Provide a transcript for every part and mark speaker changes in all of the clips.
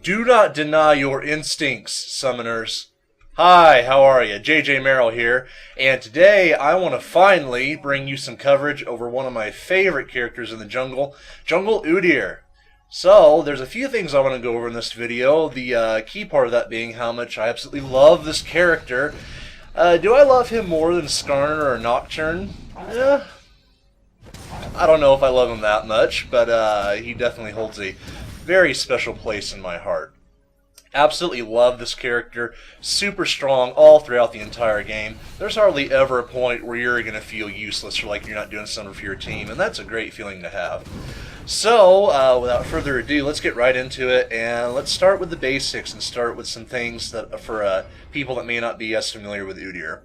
Speaker 1: Do not deny your instincts, summoners. Hi, how are you? JJ Merrill here, and today I want to finally bring you some coverage over one of my favorite characters in the jungle, Jungle Udyr. So, there's a few things I want to go over in this video, the key part of that being how much I absolutely love this character. Do I love him more than Skarner or Nocturne? I don't know if I love him that much, but he definitely holds a very special place in my heart. Absolutely love this character. Super strong all throughout the entire game. There's hardly ever a point where you're going to feel useless or like you're not doing something for your team, and that's a great feeling to have. So, without further ado, let's get right into it, and let's start with the basics and start with some things that for people that may not be as familiar with Udyr.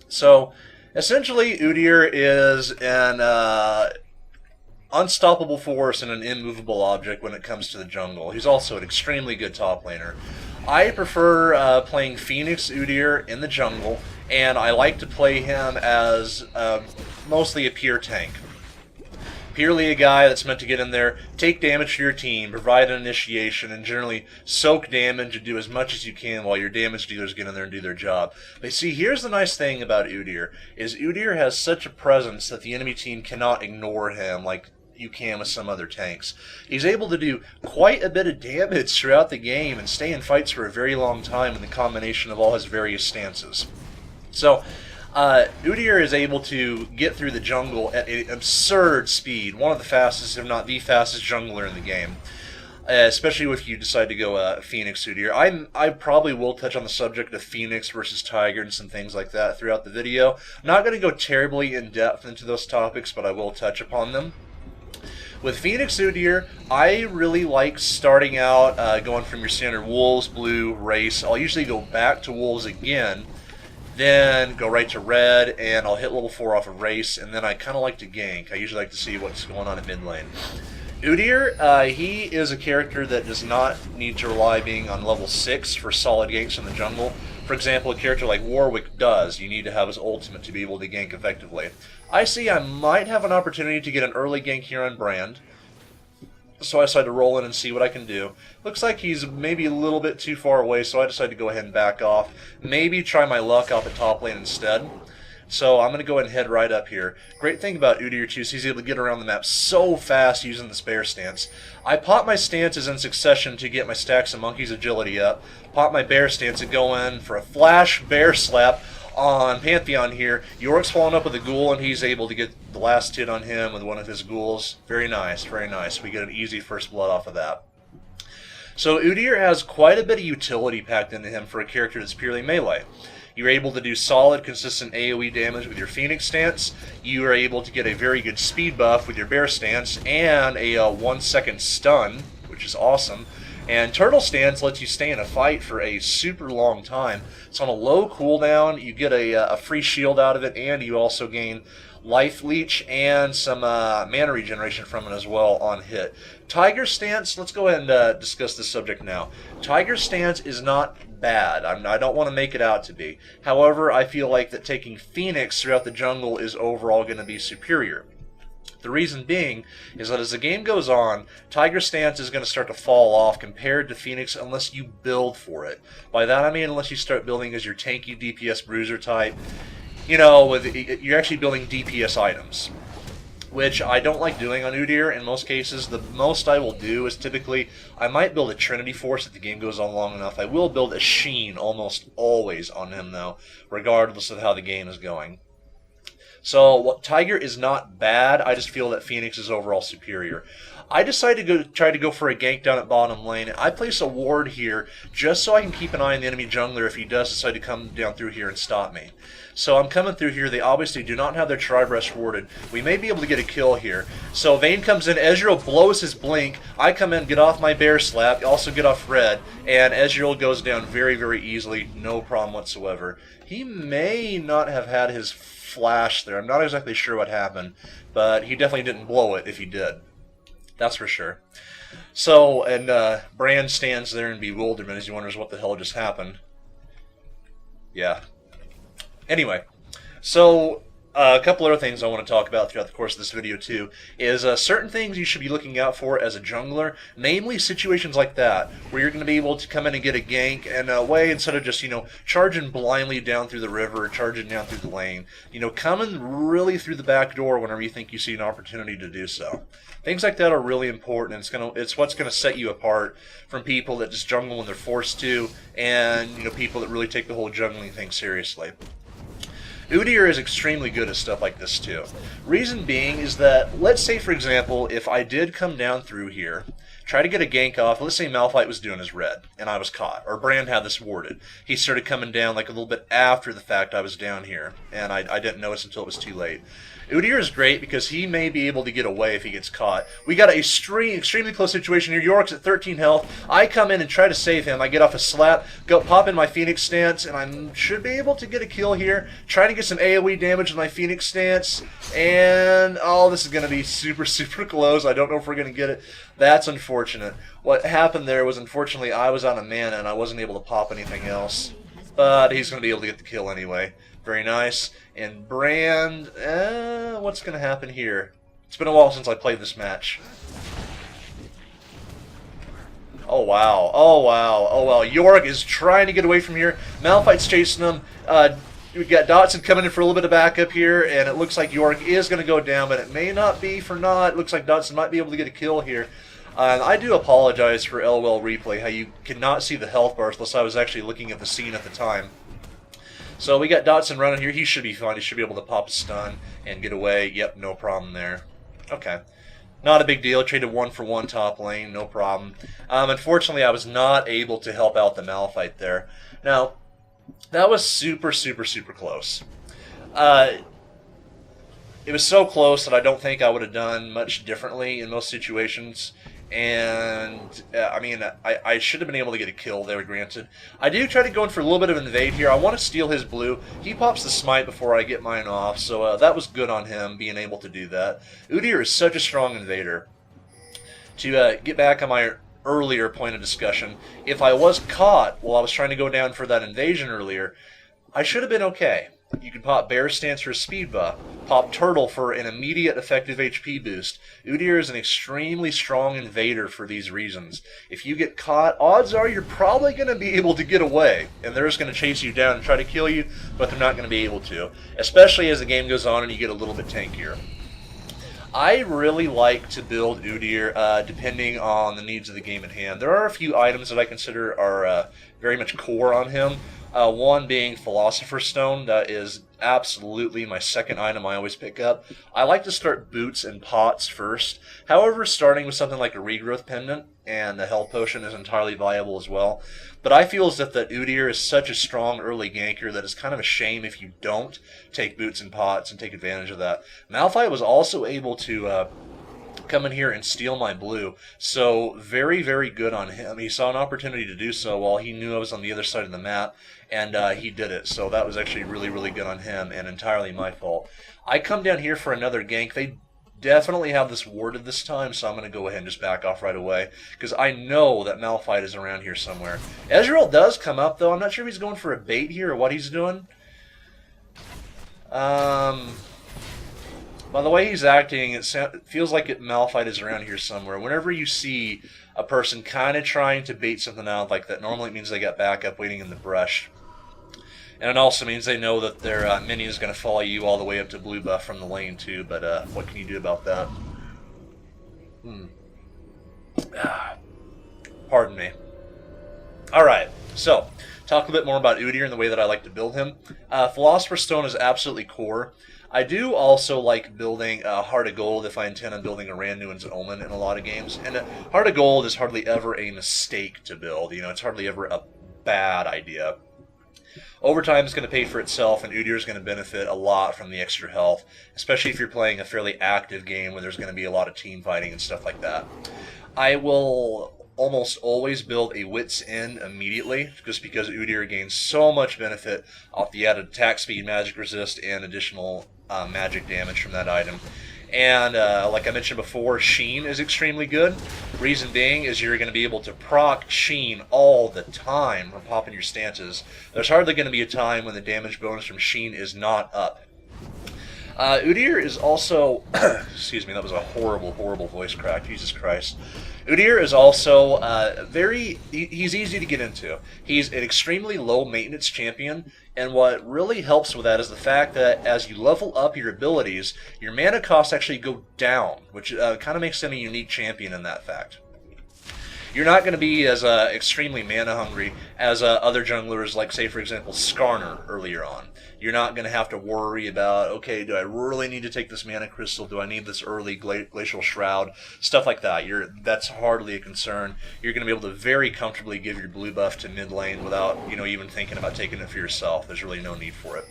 Speaker 1: So, essentially, Udyr is an unstoppable force and an immovable object when it comes to the jungle. He's also an extremely good top laner. I prefer playing Phoenix Udyr in the jungle, and I like to play him as mostly a pure tank. Purely a guy that's meant to get in there, take damage to your team, provide an initiation, and generally soak damage and do as much as you can while your damage dealers get in there and do their job. But see, here's the nice thing about Udyr, is Udyr has such a presence that the enemy team cannot ignore him like you can with some other tanks. He's able to do quite a bit of damage throughout the game and stay in fights for a very long time in the combination of all his various stances. So, Udyr is able to get through the jungle at an absurd speed, one of the fastest, if not the fastest jungler in the game. Especially if you decide to go Phoenix Udyr. I probably will touch on the subject of Phoenix versus Tiger and some things like that throughout the video. I'm not going to go terribly in depth into those topics, but I will touch upon them. With Phoenix Udyr, I really like starting out going from your standard Wolves, Blue, Race. I'll usually go back to Wolves again, then go right to Red, and I'll hit level 4 off of Race, and then I kind of like to gank. I usually like to see what's going on at mid lane. Udyr, he is a character that does not need to rely being on level 6 for solid ganks in the jungle. For example, a character like Warwick does. You need to have his ultimate to be able to gank effectively. I see I might have an opportunity to get an early gank here on Brand, so I decided to roll in and see what I can do. Looks like he's maybe a little bit too far away, so I decided to go ahead and back off. Maybe try my luck off at top lane instead. So I'm going to go ahead and head right up here. Great thing about Udyr too is he's able to get around the map so fast using this bear stance. I pop my stances in succession to get my Stacks of Monkeys agility up. Pop my bear stance and go in for a flash bear slap on Pantheon here. Yorick's following up with a ghoul, and he's able to get the last hit on him with one of his ghouls. Very nice, very nice. We get an easy first blood off of that. So Udyr has quite a bit of utility packed into him for a character that's purely melee. You're able to do solid, consistent AoE damage with your Phoenix stance. You are able to get a very good speed buff with your Bear stance and a 1-second stun, which is awesome. And Turtle stance lets you stay in a fight for a super long time. It's on a low cooldown. You get a free shield out of it, and you also gain life leech and some mana regeneration from it as well on hit. Tiger stance, let's go ahead and discuss this subject now. Tiger stance is not bad. I don't want to make it out to be. However, I feel like that taking Phoenix throughout the jungle is overall going to be superior. The reason being is that as the game goes on, Tiger stance is going to start to fall off compared to Phoenix unless you build for it. By that I mean unless you start building as your tanky DPS bruiser type. You know, you're actually building DPS items, which I don't like doing on Udyr in most cases. The most I will do is typically, I might build a Trinity Force if the game goes on long enough. I will build a Sheen almost always on him though, regardless of how the game is going. So Tiger is not bad, I just feel that Phoenix is overall superior. I decided to try to go for a gank down at bottom lane. I place a ward here just so I can keep an eye on the enemy jungler if he does decide to come down through here and stop me. So I'm coming through here. They obviously do not have their Tri-Breast warded. We may be able to get a kill here. So Vayne comes in, Ezreal blows his blink. I come in, get off my bear slap, also get off red, and Ezreal goes down very, very easily, no problem whatsoever. He may not have had his flash there. I'm not exactly sure what happened, but he definitely didn't blow it if he did. That's for sure. So, and Brand stands there in bewilderment as he wonders what the hell just happened. Yeah. Anyway, so A couple other things I want to talk about throughout the course of this video too is certain things you should be looking out for as a jungler, namely situations like that where you're going to be able to come in and get a gank and away instead of just charging blindly down through the river or charging down through the lane. Coming really through the back door whenever you think you see an opportunity to do so. Things like that are really important, and it's what's going to set you apart from people that just jungle when they're forced to, and people that really take the whole jungling thing seriously. Udyr is extremely good at stuff like this too. Reason being is that, let's say for example, if I did come down through here, try to get a gank off, let's say Malphite was doing his red, and I was caught, or Brand had this warded. He started coming down like a little bit after the fact I was down here, and I didn't notice until it was too late. Udyr is great because he may be able to get away if he gets caught. We got an extremely close situation here. Yorick's at 13 health. I come in and try to save him. I get off a slap, pop in my Phoenix stance, and I should be able to get a kill here. Trying to get some AoE damage with my Phoenix stance, and oh, this is going to be super close. I don't know if we're going to get it. That's unfortunate. What happened there was, unfortunately, I was out of mana and I wasn't able to pop anything else. But he's going to be able to get the kill anyway. Very nice. And Brand, what's going to happen here? It's been a while since I played this match. Oh wow, oh wow, oh wow. Yorick is trying to get away from here. Malphite's chasing him. We've got Dotson coming in for a little bit of backup here, and it looks like Yorick is going to go down, but it may not be for naught. It looks like Dotson might be able to get a kill here. I do apologize for LOL replay, how you cannot see the health bars unless I was actually looking at the scene at the time. So we got Dotson running here. He should be fine. He should be able to pop a stun and get away. Yep, no problem there. Okay. Not a big deal. Traded 1-for-1 top lane. No problem. Unfortunately, I was not able to help out the Malphite there. Now, that was super close. It was so close that I don't think I would have done much differently in most situations. And, I mean, I should have been able to get a kill there, granted. I do try to go in for a little bit of invade here. I want to steal his blue. He pops the smite before I get mine off, so that was good on him, being able to do that. Udyr is such a strong invader. To get back on my earlier point of discussion, if I was caught while I was trying to go down for that invasion earlier, I should have been okay. You can pop Bear Stance for a speed buff, pop Turtle for an immediate effective HP boost. Udyr is an extremely strong invader for these reasons. If you get caught, odds are you're probably going to be able to get away, and they're just going to chase you down and try to kill you, but they're not going to be able to, especially as the game goes on and you get a little bit tankier. I really like to build Udyr depending on the needs of the game at hand. There are a few items that I consider are very much core on him. One being Philosopher's Stone. That is absolutely my second item I always pick up. I like to start boots and pots first. However, starting with something like a Regrowth Pendant and the Health Potion is entirely viable as well. But I feel as if that Udyr is such a strong early ganker that it's kind of a shame if you don't take boots and pots and take advantage of that. Malphite was also able to come in here and steal my blue, so very good on him. He saw an opportunity to do so while he knew I was on the other side of the map, and he did it. So that was actually really good on him and entirely my fault. I come down here for another gank. They definitely have this warded this time, so I'm going to go ahead and just back off right away, because I know that Malphite is around here somewhere. Ezreal does come up, though. I'm not sure if he's going for a bait here or what he's doing. By the way he's acting, it feels like Malphite is around here somewhere. Whenever you see a person kind of trying to bait something out like that, normally it means they got backup waiting in the brush. And it also means they know that their minion is going to follow you all the way up to blue buff from the lane too, but what can you do about that? Pardon me. Alright, so, talk a bit more about Udyr and the way that I like to build him. Philosopher's Stone is absolutely core. I do also like building Heart of Gold if I intend on building a Randuin's Omen in a lot of games. And Heart of Gold is hardly ever a mistake to build. It's hardly ever a bad idea. Overtime is going to pay for itself, and Udyr is going to benefit a lot from the extra health, especially if you're playing a fairly active game where there's going to be a lot of team fighting and stuff like that. I will almost always build a Wit's End immediately, just because Udyr gains so much benefit off the added attack speed, magic resist, and additional magic damage from that item. And like I mentioned before, Sheen is extremely good. Reason being is you're going to be able to proc Sheen all the time from popping your stances. There's hardly going to be a time when the damage bonus from Sheen is not up. Udyr is also, excuse me, that was a horrible, horrible voice crack, Jesus Christ. Udyr is also he's easy to get into. He's an extremely low maintenance champion, and what really helps with that is the fact that as you level up your abilities, your mana costs actually go down, which kind of makes him a unique champion in that fact. You're not going to be as extremely mana hungry as other junglers, like, say, for example, Skarner earlier on. You're not going to have to worry about, okay, do I really need to take this mana crystal? Do I need this early glacial shroud? Stuff like that. That's hardly a concern. You're going to be able to very comfortably give your blue buff to mid lane without, even thinking about taking it for yourself. There's really no need for it.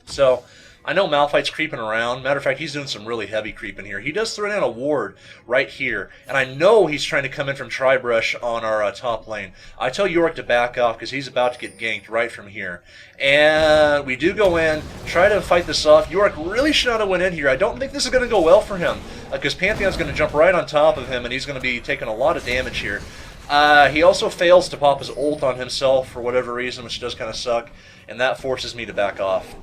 Speaker 1: So, I know Malphite's creeping around. Matter of fact, he's doing some really heavy creeping here. He does throw down a ward right here, and I know he's trying to come in from Tribrush on our top lane. I tell Yorick to back off because he's about to get ganked right from here. And we do go in, try to fight this off. Yorick really should not have went in here. I don't think this is going to go well for him because Pantheon's going to jump right on top of him, and he's going to be taking a lot of damage here. He also fails to pop his ult on himself for whatever reason, which does kind of suck, and that forces me to back off.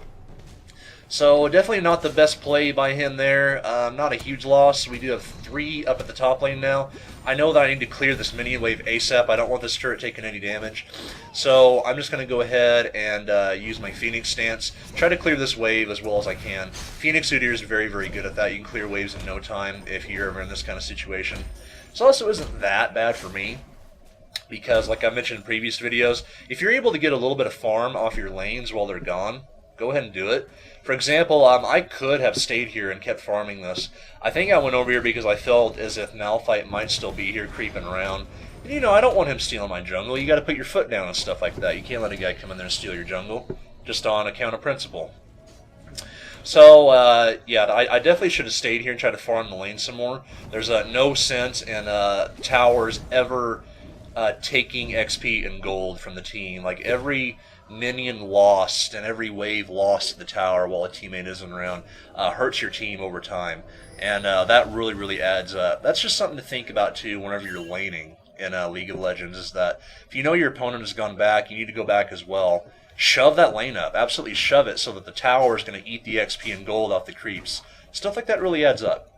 Speaker 1: So definitely not the best play by him there. Not a huge loss. We do have 3 up at the top lane now. I know that I need to clear this minion wave ASAP. I don't want this turret taking any damage. So I'm just going to go ahead and use my Phoenix stance. Try to clear this wave as well as I can. Phoenix Udyr is very, very good at that. You can clear waves in no time if you're ever in this kind of situation. So also isn't that bad for me, because like I mentioned in previous videos, if you're able to get a little bit of farm off your lanes while they're gone, go ahead and do it. For example, I could have stayed here and kept farming this. I think I went over here because I felt as if Malphite might still be here creeping around. And, I don't want him stealing my jungle. You got to put your foot down and stuff like that. You can't let a guy come in there and steal your jungle, just on account of principle. So, yeah, I definitely should have stayed here and tried to farm the lane some more. There's no sense in towers ever taking XP and gold from the team. Like, every minion lost and every wave lost to the tower while a teammate isn't around hurts your team over time, and that really, really adds up. That's just something to think about too whenever you're laning in League of Legends, is that if you know your opponent has gone back, you need to go back as well. Shove that lane up, absolutely shove it, so that the tower is going to eat the XP and gold off the creeps. Stuff like that really adds up.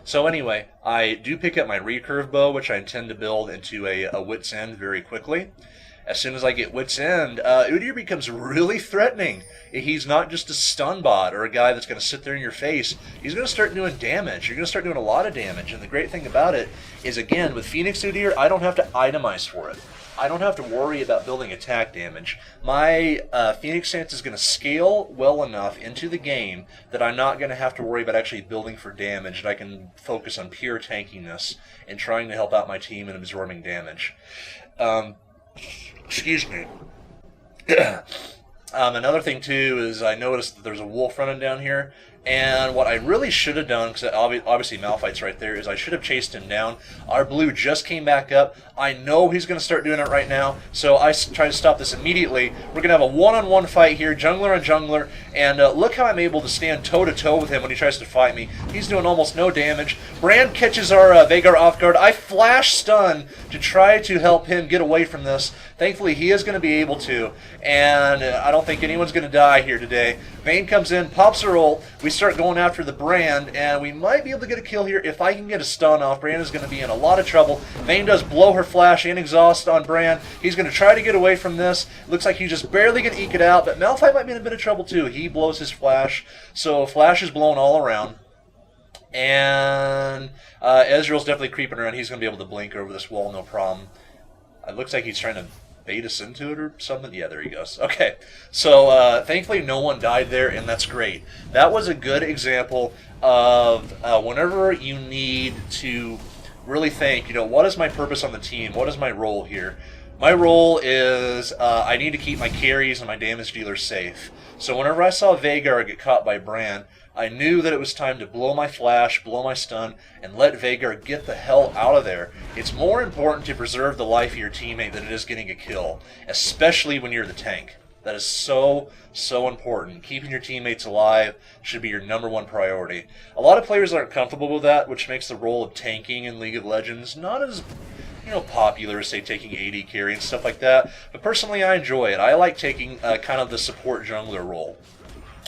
Speaker 1: So anyway, I do pick up my recurve bow, which I intend to build into a Wit's End very quickly. As soon as I get Wit's End, Udyr becomes really threatening. He's not just a stun bot or a guy that's going to sit there in your face. He's going to start doing damage. You're going to start doing a lot of damage. And the great thing about it is, again, with Phoenix Udyr, I don't have to itemize for it. I don't have to worry about building attack damage. My Phoenix stance is going to scale well enough into the game that I'm not going to have to worry about actually building for damage, and I can focus on pure tankiness and trying to help out my team and absorbing damage. Excuse me. Another thing, too, is I noticed that there's a wolf running down here. And what I really should have done, because obviously Malphite's right there, is I should have chased him down. Our blue just came back up. I know he's going to start doing it right now, so I try to stop this immediately. We're going to have a one-on-one fight here, jungler on jungler, and look how I'm able to stand toe-to-toe with him when he tries to fight me. He's doing almost no damage. Brand catches our Veigar off guard. I flash stun to try to help him get away from this. Thankfully, he is going to be able to, and I don't think anyone's going to die here today. Vayne comes in, pops her ult. We start going after the Brand, and we might be able to get a kill here. If I can get a stun off, Brand is going to be in a lot of trouble. Vayne does blow her flash and exhaust on Brand. He's going to try to get away from this. Looks like he's just barely going to eke it out, but Malphite might be in a bit of trouble too. He blows his flash, so flash is blown all around. And Ezreal's definitely creeping around. He's going to be able to blink over this wall, no problem. It looks like he's trying to bait us into it or something. Yeah, there he goes. Okay, so thankfully no one died there, and that's great. That was a good example of whenever you need to really think, what is my purpose on the team? What is my role here? My role is I need to keep my carries and my damage dealers safe. So whenever I saw Veigar get caught by Brand, I knew that it was time to blow my flash, blow my stun, and let Veigar get the hell out of there. It's more important to preserve the life of your teammate than it is getting a kill, especially when you're the tank. That is so, so important. Keeping your teammates alive should be your #1 priority. A lot of players aren't comfortable with that, which makes the role of tanking in League of Legends not as popular as, say, taking AD carry and stuff like that. But personally, I enjoy it. I like taking kind of the support jungler role.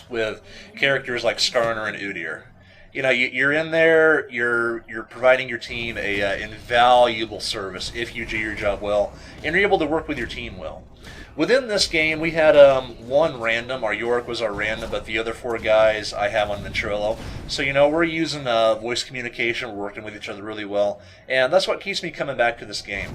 Speaker 1: with characters like Skarner and Udyr. You know, you're in there, you're providing your team a invaluable service if you do your job well, and you're able to work with your team well. Within this game, we had one random. Our Yorick was our random, but the other 4 guys I have on Ventrilo. So, you know, we're using voice communication. We're working with each other really well. And that's what keeps me coming back to this game,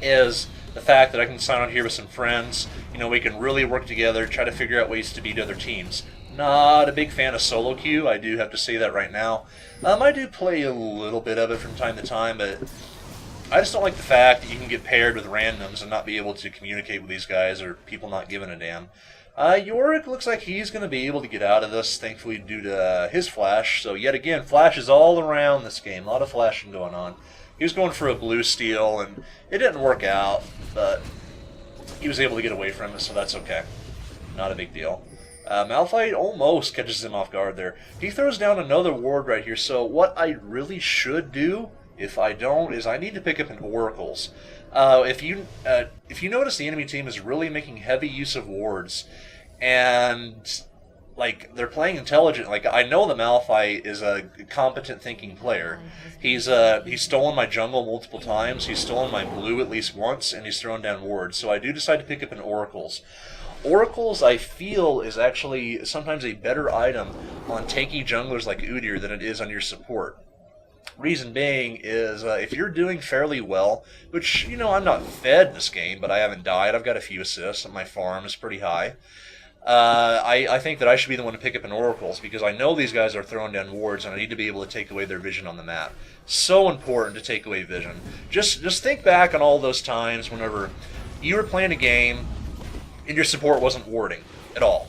Speaker 1: is the fact that I can sign on here with some friends. You know, we can really work together, try to figure out ways to beat other teams. Not a big fan of solo queue. I do have to say that right now. I do play a little bit of it from time to time, but I just don't like the fact that you can get paired with randoms and not be able to communicate with these guys, or people not giving a damn. Yorick looks like he's going to be able to get out of this, thankfully, due to his flash. So yet again, flash is all around this game. A lot of flashing going on. He was going for a blue steal, and it didn't work out, but he was able to get away from it, so that's okay. Not a big deal. Malphite almost catches him off guard there. He throws down another ward right here, so what I really should do, if I don't, is I need to pick up an Oracles. If you notice, the enemy team is really making heavy use of wards, and like they're playing intelligent. Like, I know the Malphite is a competent thinking player. He's stolen my jungle multiple times. He's stolen my blue at least once, and he's thrown down wards. So I do decide to pick up an Oracles. Oracles, I feel, is actually sometimes a better item on tanky junglers like Udyr than it is on your support. Reason being is if you're doing fairly well, which, you know, I'm not fed this game, but I haven't died. I've got a few assists, and my farm is pretty high. I think that I should be the one to pick up an Oracles, because I know these guys are throwing down wards, and I need to be able to take away their vision on the map. So important to take away vision. Just think back on all those times whenever you were playing a game and your support wasn't warding at all.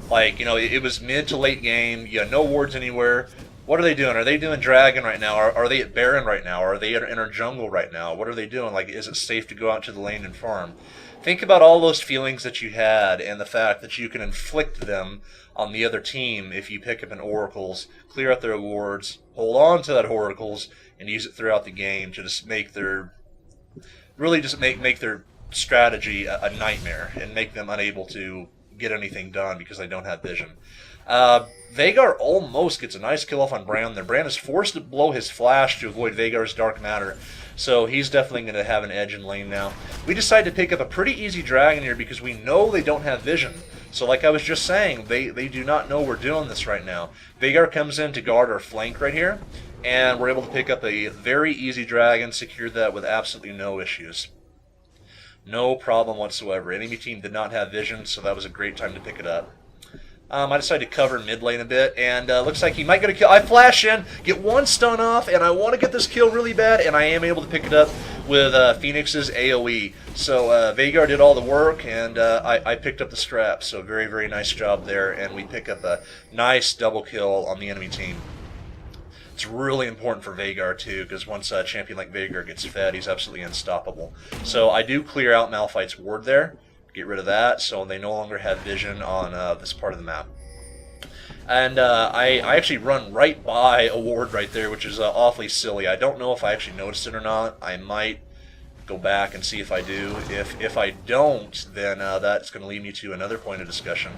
Speaker 1: Like, you know, it was mid to late game, you had no wards anywhere. What are they doing? Are they doing Dragon right now? Are they at Baron right now? Are they in our jungle right now? What are they doing? Like, is it safe to go out to the lane and farm? Think about all those feelings that you had, and the fact that you can inflict them on the other team if you pick up an Oracles, clear out their wards, hold on to that Oracles, and use it throughout the game to just make their make their strategy a nightmare, and make them unable to get anything done because they don't have vision. Veigar almost gets a nice kill off on Bran there. Bran is forced to blow his flash to avoid Veigar's Dark Matter, so he's definitely going to have an edge in lane now. We decided to pick up a pretty easy dragon here because we know they don't have vision. So like I was just saying, they do not know we're doing this right now. Veigar comes in to guard our flank right here, and we're able to pick up a very easy dragon, secure that with absolutely no issues. No problem whatsoever. Enemy team did not have vision, so that was a great time to pick it up. I decided to cover mid lane a bit, and looks like he might get a kill. I flash in, get one stun off, and I want to get this kill really bad, and I am able to pick it up with Phoenix's AoE. So Veigar did all the work, and I picked up the strap, so very, very nice job there, and we pick up a nice double kill on the enemy team. It's really important for Veigar, too, because once a champion like Veigar gets fed, he's absolutely unstoppable. So I do clear out Malphite's ward there, get rid of that, so they no longer have vision on this part of the map. And I actually run right by a ward right there, which is awfully silly. I don't know if I actually noticed it or not. I might go back and see if I do. If I don't, then that's going to lead me to another point of discussion.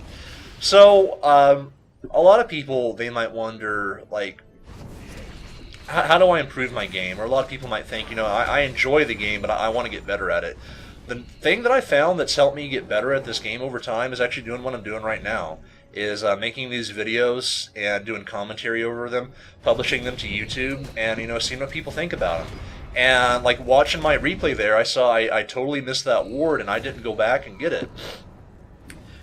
Speaker 1: So a lot of people, they might wonder, like, how do I improve my game? Or a lot of people might think, you know, I enjoy the game, but I want to get better at it. The thing that I found that's helped me get better at this game over time is actually doing what I'm doing right now, is making these videos and doing commentary over them, publishing them to YouTube, and, you know, seeing what people think about them. And, like, watching my replay there, I saw I totally missed that ward, and I didn't go back and get it.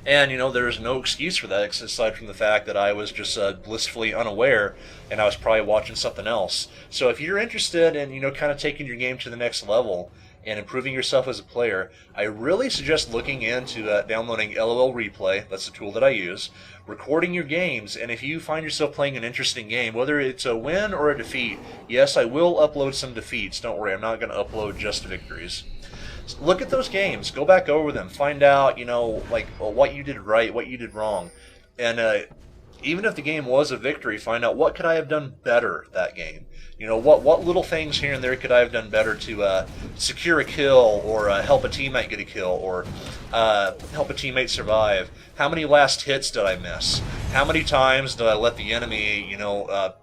Speaker 1: And, you know, there's no excuse for that, aside from the fact that I was just blissfully unaware, and I was probably watching something else. So if you're interested in, you know, kind of taking your game to the next level and improving yourself as a player, I really suggest looking into downloading LOL Replay. That's the tool that I use. Recording your games, and if you find yourself playing an interesting game, whether it's a win or a defeat, yes, I will upload some defeats. Don't worry, I'm not going to upload just victories. Look at those games, go back over them, find out, you know, like, what you did right, what you did wrong, and even if the game was a victory, find out what could I have done better that game. You know, what little things here and there could I have done better to secure a kill, or help a teammate get a kill, or help a teammate survive. How many last hits did I miss? How many times do I let the enemy,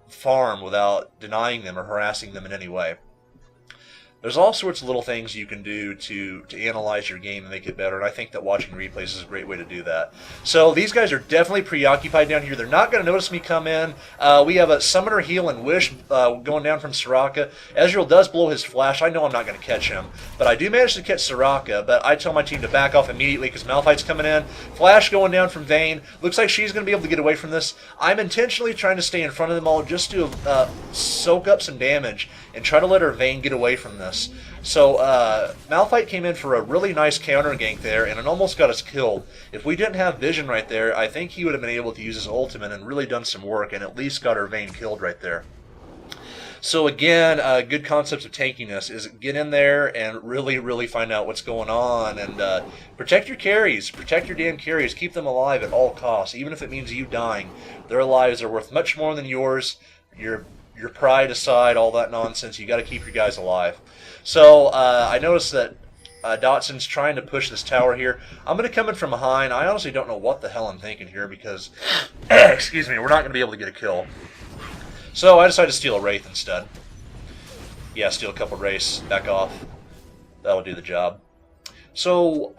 Speaker 1: farm without denying them or harassing them in any way? There's all sorts of little things you can do to analyze your game and make it better, and I think that watching replays is a great way to do that. So these guys are definitely preoccupied down here. They're not going to notice me come in. We have a Summoner, Heal, and Wish going down from Soraka. Ezreal does blow his flash. I know I'm not going to catch him, but I do manage to catch Soraka, but I tell my team to back off immediately because Malphite's coming in. Flash going down from Vayne. Looks like she's going to be able to get away from this. I'm intentionally trying to stay in front of them all just to soak up some damage and try to let her Vayne get away from this. So Malphite came in for a really nice counter gank there, and it almost got us killed. If we didn't have vision right there, I think he would have been able to use his ultimate and really done some work and at least got our Vayne killed right there. So again, good concepts of tanking this is get in there and really find out what's going on and protect your carries. Protect your damn carries. Keep them alive at all costs, even if it means you dying. Their lives are worth much more than yours. Your pride aside, all that nonsense, you got to keep your guys alive. So I noticed that Dotson's trying to push this tower here. I'm going to come in from behind. I honestly don't know what the hell I'm thinking here because, excuse me, we're not going to be able to get a kill. So I decided to steal a Wraith instead. Yeah, steal a couple Wraiths, back off. That'll do the job. So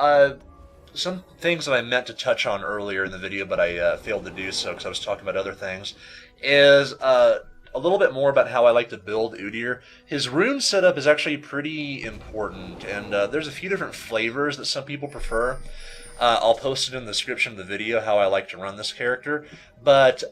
Speaker 1: some things that I meant to touch on earlier in the video, but I failed to do so because I was talking about other things, is a little bit more about how I like to build Udyr. His rune setup is actually pretty important, and there's a few different flavors that some people prefer. I'll post it in the description of the video how I like to run this character, but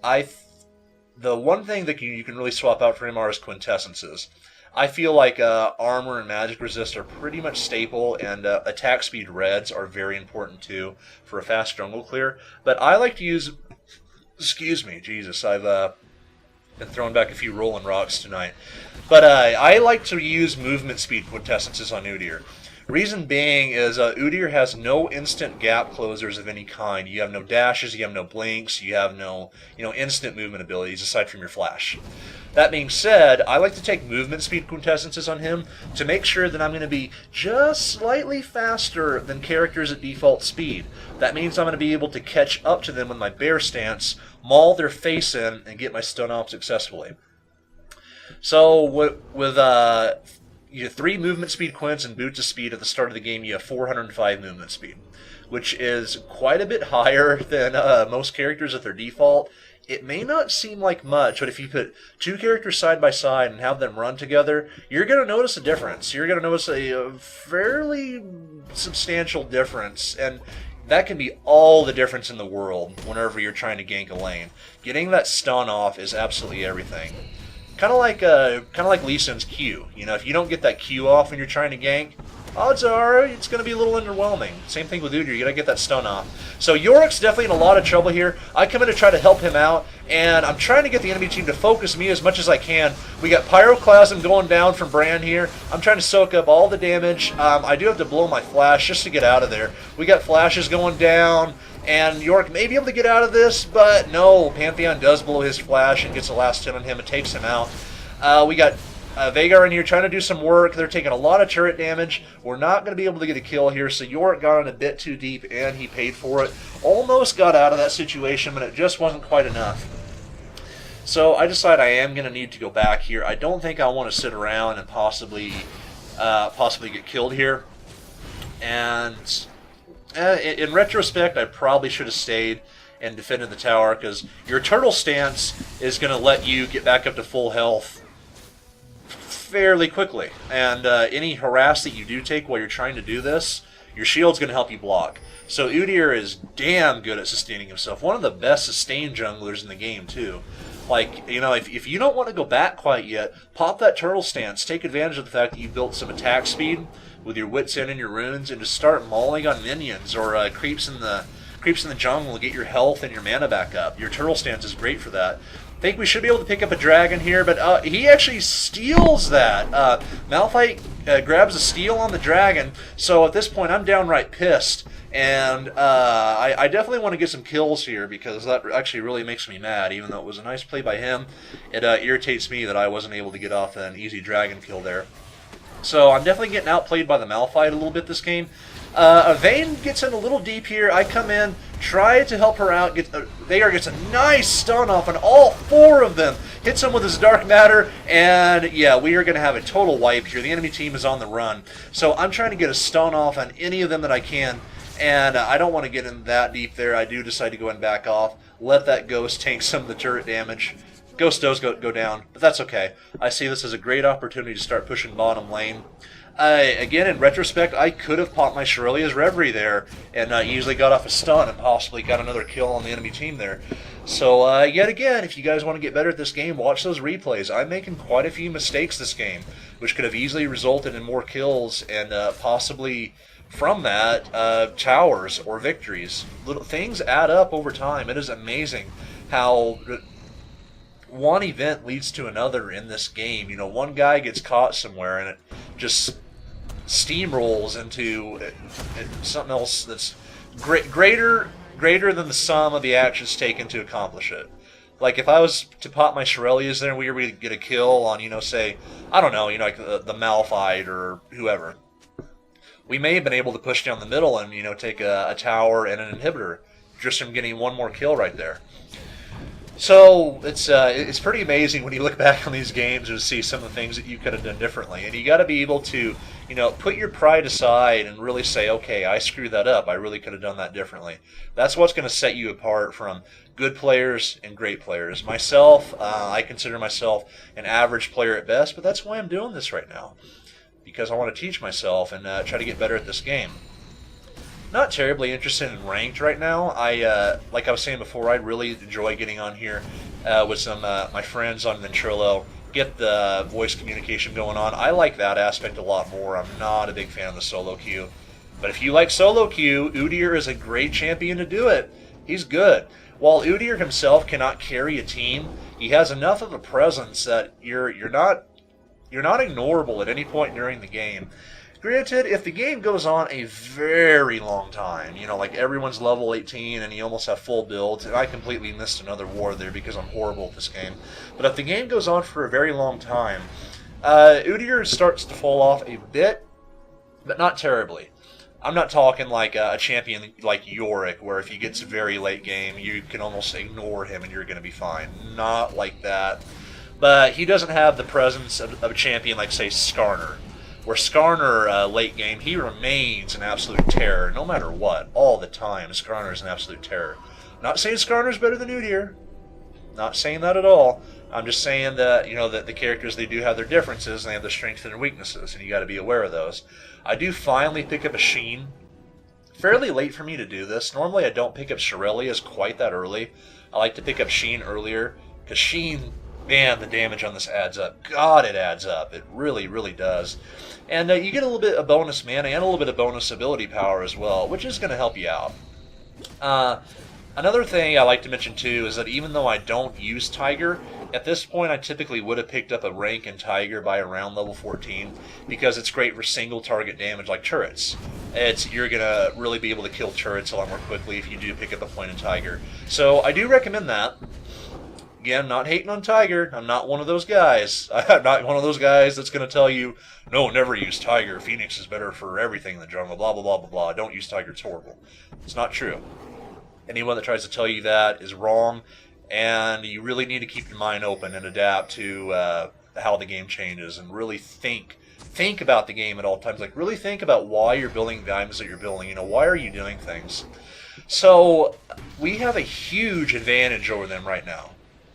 Speaker 1: the one thing that you can really swap out for him are his quintessences. I feel like armor and magic resist are pretty much staple, and attack speed reds are very important too for a fast jungle clear. But I like to use, excuse me, Jesus, I've been throwing back a few rolling rocks tonight. But I like to use movement speed quintessences on Udyr. Reason being is Udyr has no instant gap closers of any kind. You have no dashes, you have no blinks, you have no instant movement abilities aside from your flash. That being said, I like to take movement speed quintessences on him to make sure that I'm going to be just slightly faster than characters at default speed. That means I'm going to be able to catch up to them with my bear stance, maul their face in, and get my stun off successfully. So with 3 movement speed quints and boots of speed at the start of the game, you have 405 movement speed, which is quite a bit higher than most characters at their default. It may not seem like much, but if you put 2 characters side by side and have them run together, you're going to notice a difference. You're going to notice a fairly substantial difference, and that can be all the difference in the world whenever you're trying to gank a lane. Getting that stun off is absolutely everything. Kind of like Lee Sin's Q. If you don't get that Q off when you're trying to gank, odds are it's going to be a little underwhelming. Same thing with Udyr. You got to get that stun off. So Yorick's definitely in a lot of trouble here. I come in to try to help him out, and I'm trying to get the enemy team to focus me as much as I can. We got Pyroclasm going down from Bran here. I'm trying to soak up all the damage. I do have to blow my flash just to get out of there. We got flashes going down, and Yorick may be able to get out of this, but no. Pantheon does blow his flash and gets the last hit on him and takes him out. We got Veigar in here trying to do some work. They're taking a lot of turret damage. We're not going to be able to get a kill here, so Yorick got on a bit too deep, and he paid for it. Almost got out of that situation, but it just wasn't quite enough. So I decide I am going to need to go back here. I don't think I want to sit around and possibly get killed here. And in retrospect, I probably should have stayed and defended the tower, because your turtle stance is going to let you get back up to full health fairly quickly, and any harass that you do take while you're trying to do this, your shield's going to help you block. So Udyr is damn good at sustaining himself. One of the best sustained junglers in the game too. Like, if you don't want to go back quite yet, pop that turtle stance. Take advantage of the fact that you built some attack speed with your Wits End and your runes, and just start mauling on minions or creeps in the jungle to get your health and your mana back up. Your turtle stance is great for that. I think we should be able to pick up a dragon here, but he actually steals that. Malphite grabs a steal on the dragon, so at this point I'm downright pissed. And I definitely want to get some kills here, because that actually really makes me mad. Even though it was a nice play by him, it irritates me that I wasn't able to get off an easy dragon kill there. So I'm definitely getting outplayed by the Malphite a little bit this game. Vayne gets in a little deep here. I come in, try to help her out. Vayne gets a nice stun off on all 4 of them. Hits him with his Dark Matter, and yeah, we are going to have a total wipe here. The enemy team is on the run. So I'm trying to get a stun off on any of them that I can, and I don't want to get in that deep there. I do decide to go and back off. Let that Ghost tank some of the turret damage. Ghost does go down, but that's okay. I see this as a great opportunity to start pushing bottom lane. Again, in retrospect, I could have popped my Shirelia's Reverie there and easily got off a stun and possibly got another kill on the enemy team there. So, yet again, if you guys want to get better at this game, watch those replays. I'm making quite a few mistakes this game, which could have easily resulted in more kills and possibly, from that, towers or victories. Little things add up over time. It is amazing how one event leads to another in this game. You know, one guy gets caught somewhere and it just steamrolls into something else that's greater than the sum of the actions taken to accomplish it. Like if I was to pop my Shirelias there and we were to get a kill on, you know, say, I don't know, you know, like the Malphite or whoever, we may have been able to push down the middle and, you know, take a tower and an inhibitor just from getting one more kill right there. So it's pretty amazing when you look back on these games and see some of the things that you could have done differently. And you got to be able to, you know, put your pride aside and really say, okay, I screwed that up. I really could have done that differently. That's what's going to set you apart from good players and great players. Myself, I consider myself an average player at best, but that's why I'm doing this right now, because I want to teach myself and try to get better at this game. Not terribly interested in ranked right now. Like I was saying before, I really enjoy getting on here with some my friends on Ventrilo, get the voice communication going on. I like that aspect a lot more. I'm not a big fan of the solo queue. But if you like solo queue, Udyr is a great champion to do it. He's good. While Udyr himself cannot carry a team, he has enough of a presence that you're not ignorable at any point during the game. Granted, if the game goes on a very long time, you know, like everyone's level 18 and you almost have full builds, and I completely missed another war there because I'm horrible at this game, but if the game goes on for a very long time, Udyr starts to fall off a bit, but not terribly. I'm not talking like a champion like Yorick, where if he gets very late game, you can almost ignore him and you're going to be fine. Not like that. But he doesn't have the presence of a champion like, say, Skarner. Where Skarner, late game, he remains an absolute terror, no matter what, all the time. Skarner is an absolute terror. Not saying Skarner's better than Udyr. Not saying that at all. I'm just saying that, you know, that the characters, they do have their differences, and they have their strengths and their weaknesses, and you got to be aware of those. I do finally pick up a Sheen. Fairly late for me to do this. Normally I don't pick up Shirelia's quite that early. I like to pick up Sheen earlier, because Sheen, man, the damage on this adds up. God, it adds up. It really, really does. And you get a little bit of bonus mana and a little bit of bonus ability power as well, which is going to help you out. Another thing I like to mention too is that even though I don't use Tiger, at this point I typically would have picked up a rank in Tiger by around level 14 because it's great for single target damage like turrets. You're going to really be able to kill turrets a lot more quickly if you do pick up a point in Tiger. So I do recommend that. Again, not hating on Tiger. I'm not one of those guys. I'm not one of those guys that's going to tell you, no, never use Tiger. Phoenix is better for everything in the jungle, blah, blah, blah, blah, blah. Don't use Tiger. It's horrible. It's not true. Anyone that tries to tell you that is wrong, and you really need to keep your mind open and adapt to how the game changes and really think about the game at all times. Like, really think about why you're building the items that you're building. You know, why are you doing things? So, we have a huge advantage over them right now.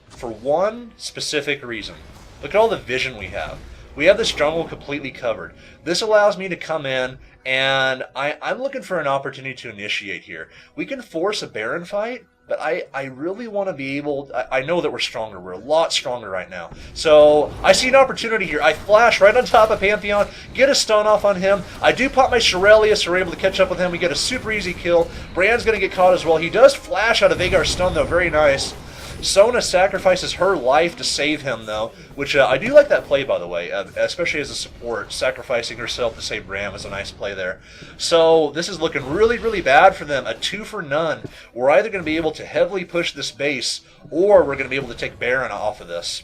Speaker 1: For one specific reason. Look at all the vision we have. We have this jungle completely covered. This allows me to come in, and I'm looking for an opportunity to initiate here. We can force a Baron fight, but I really want to be able... I know that we're stronger. We're a lot stronger right now. So I see an opportunity here. I flash right on top of Pantheon, get a stun off on him. I do pop my Shirelia, so we're able to catch up with him. We get a super easy kill. Brand's going to get caught as well. He does flash out of Veigar's stun, though. Very nice. Sona sacrifices her life to save him, though, which I do like that play, by the way, especially as a support. Sacrificing herself to save Bram is a nice play there. So this is looking really, really bad for them. A 2 for none. We're either going to be able to heavily push this base, or we're going to be able to take Baron off of this.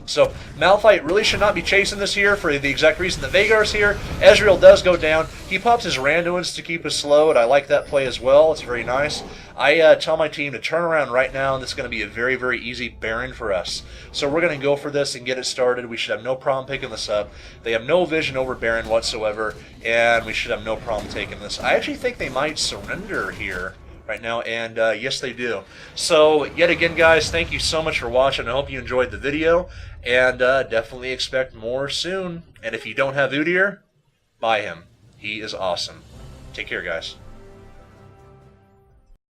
Speaker 1: So Malphite really should not be chasing this here for the exact reason that Vagar's here. Ezreal does go down. He pops his Randuins to keep us slowed. I like that play as well. It's very nice. I tell my team to turn around right now, and this is going to be a very, very easy Baron for us. So we're going to go for this and get it started. We should have no problem picking this up. They have no vision over Baron whatsoever, and we should have no problem taking this. I actually think they might surrender here right now, and yes, they do. So yet again, guys, thank you so much for watching. I hope you enjoyed the video, and definitely expect more soon. And if you don't have Udyr, buy him. He is awesome. Take care, guys.